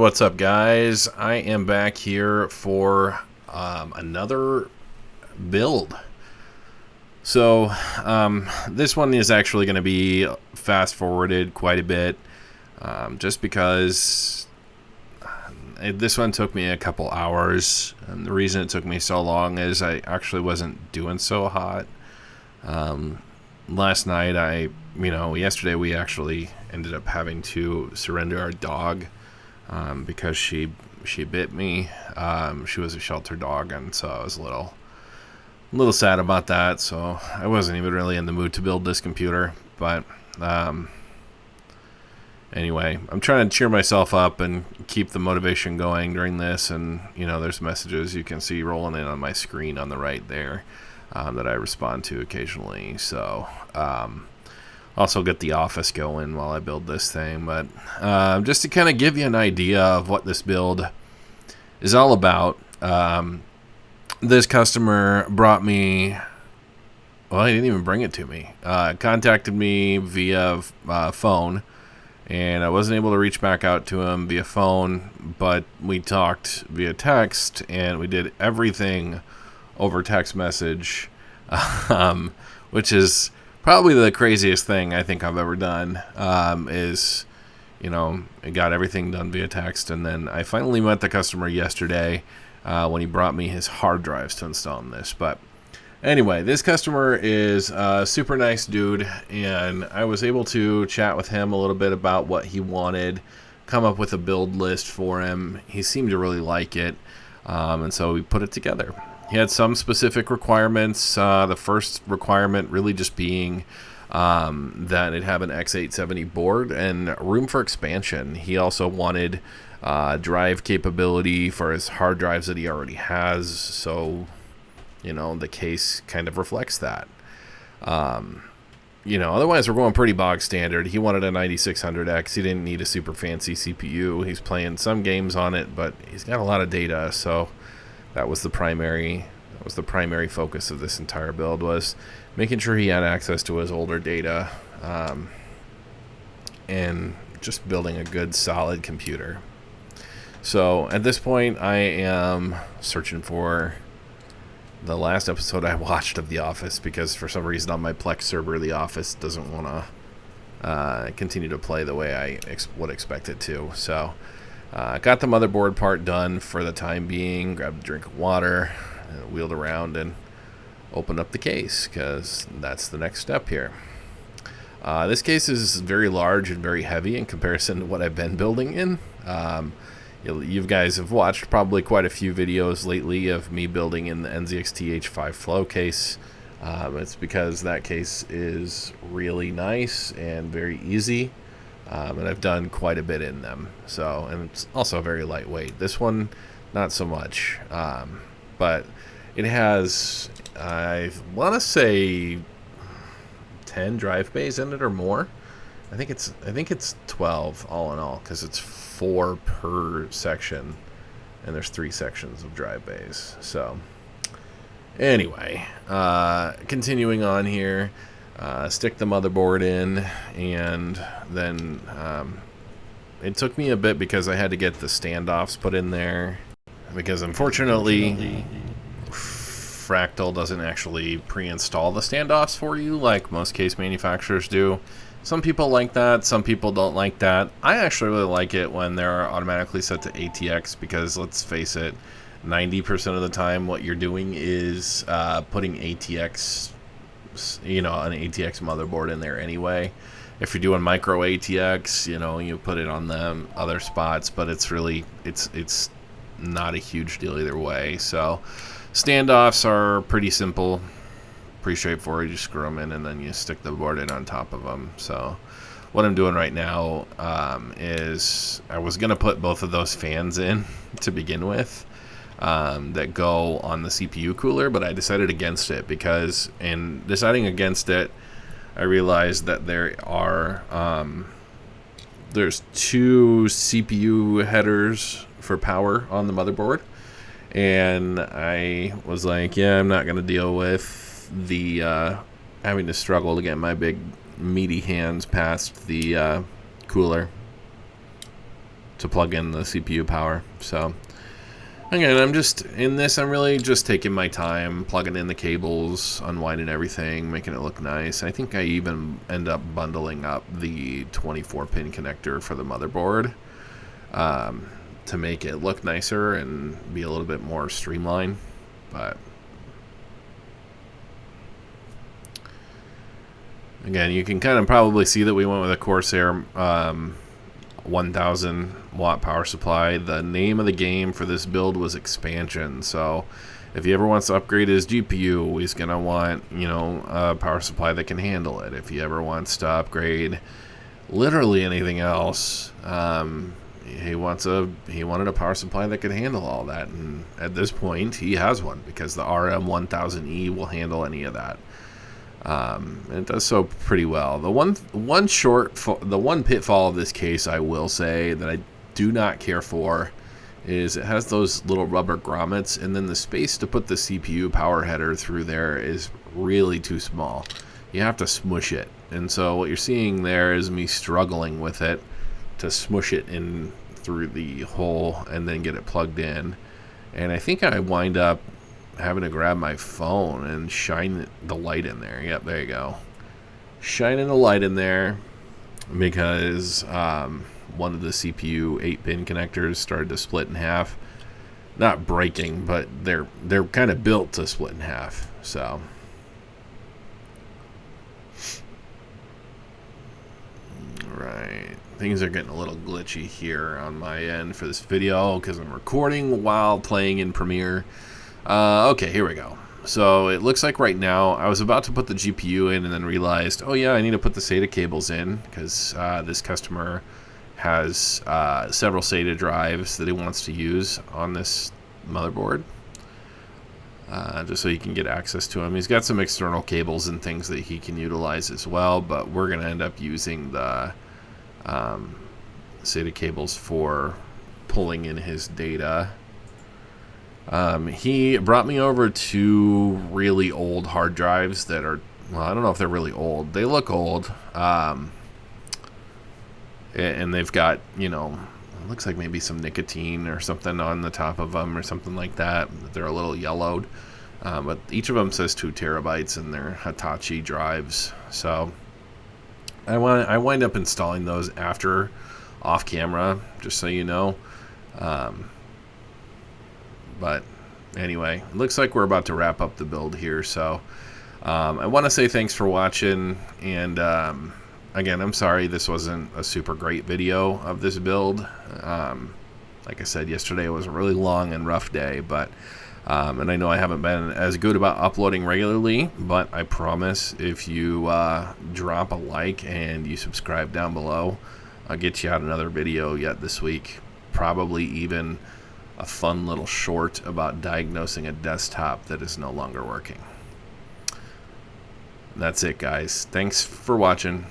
what's up, guys? I am back here for another build. So, this one is actually going to be fast forwarded quite a bit, just because this one took me a couple hours. And the reason it took me so long is I actually wasn't doing so hot. Last night, yesterday we actually ended up having to surrender our dog. Because she bit me. She was a shelter dog, and so I was a little sad about that. So I wasn't even really in the mood to build this computer. But anyway, I'm trying to cheer myself up and keep the motivation going during this. And there's messages you can see rolling in on my screen on the right there that I respond to occasionally. So. Also get the office going while I build this thing, but just to kind of give you an idea of what this build is all about, this customer brought me, well, he didn't even bring it to me, contacted me via phone, and I wasn't able to reach back out to him via phone, but we talked via text, and we did everything over text message, which is probably the craziest thing I think I've ever done. I got everything done via text, and then I finally met the customer yesterday when he brought me his hard drives to install in this. But anyway, this customer is a super nice dude, and I was able to chat with him a little bit about what he wanted, come up with a build list for him. He seemed to really like it, and so we put it together. He had some specific requirements. The first requirement really just being that it have an x870 board and room for expansion. He also wanted drive capability for his hard drives that he already has. So, the case kind of reflects that. Otherwise we're going pretty bog standard. He wanted a 9600X. He didn't need a super fancy CPU. He's playing some games on it, but he's got a lot of data, so that was the primary focus of this entire build, was making sure he had access to his older data, and just building a good solid computer. So at this point I am searching for the last episode I watched of The Office, because for some reason on my Plex server The Office doesn't want to continue to play the way I would expect it to. So got the motherboard part done for the time being, grabbed a drink of water, wheeled around, and opened up the case, because that's the next step here. This case is very large and very heavy in comparison to what I've been building in. You guys have watched probably quite a few videos lately of me building in the NZXT H5 Flow case. It's because that case is really nice and very easy. And I've done quite a bit in them. So, and it's also very lightweight. This one, not so much. But it has, I want to say, 10 drive bays in it or more. I think it's 12 all in all, because it's 4 per section, and there's 3 sections of drive bays. So, anyway, continuing on here. Stick the motherboard in, and then it took me a bit because I had to get the standoffs put in there, because unfortunately Fractal doesn't actually pre-install the standoffs for you like most case manufacturers do. Some people like that, some people don't like that. I actually really like it when they're automatically set to ATX, because let's face it, 90% of the time what you're doing is putting ATX, an ATX motherboard in there anyway. If you're doing micro ATX, you put it on the other spots, but it's not a huge deal either way. So standoffs are pretty simple, pretty straightforward. You screw them in and then you stick the board in on top of them. So what I'm doing right now is I was going to put both of those fans in to begin with, that go on the CPU cooler, but I decided against it, because in deciding against it, I realized that there's 2 CPU headers for power on the motherboard, and I was like, yeah, I'm not going to deal with the having to struggle to get my big meaty hands past the cooler. to plug in the CPU power. So again, I'm really just taking my time, plugging in the cables, unwinding everything, making it look nice. I think I even end up bundling up the 24-pin connector for the motherboard to make it look nicer and be a little bit more streamlined. But again, you can kind of probably see that we went with a Corsair 1000 watt power supply. The name of the game for this build was expansion, so if he ever wants to upgrade his GPU, he's gonna want, you know, a power supply that can handle it. If he ever wants to upgrade literally anything else, he wanted a power supply that could handle all that, and at this point he has one, because the RM1000E will handle any of that. It does so pretty well. The one pitfall of this case, I will say, that I do not care for, is it has those little rubber grommets, and then the space to put the CPU power header through there is really too small. You have to smush it, and so what you're seeing there is me struggling with it to smush it in through the hole and then get it plugged in. And I think I wind up having to grab my phone and shine the light in there. Yep, there you go. Shining the light in there, because one of the CPU 8-pin connectors started to split in half. Not breaking, but they're kind of built to split in half. So right, things are getting a little glitchy here on my end for this video because I'm recording while playing in Premiere. Okay, here we go. So it looks like right now I was about to put the GPU in and then realized, oh yeah, I need to put the SATA cables in, because this customer has several SATA drives that he wants to use on this motherboard, just so he can get access to them. He's got some external cables and things that he can utilize as well, but we're going to end up using the SATA cables for pulling in his data. He brought me over 2 really old hard drives that are, well, I don't know if they're really old. They look old. And they've got, you know, it looks like maybe some nicotine or something on the top of them or something like that. They're a little yellowed. But each of them says 2 terabytes, and they're Hitachi drives. So I wind up installing those after off camera, just so you know. But anyway, it looks like we're about to wrap up the build here. So I want to say thanks for watching. And again, I'm sorry this wasn't a super great video of this build. Like I said, yesterday was a really long and rough day. But and I know I haven't been as good about uploading regularly. But I promise, if you drop a like and you subscribe down below, I'll get you out another video yet this week. Probably even a fun little short about diagnosing a desktop that is no longer working. That's it, guys. Thanks for watching.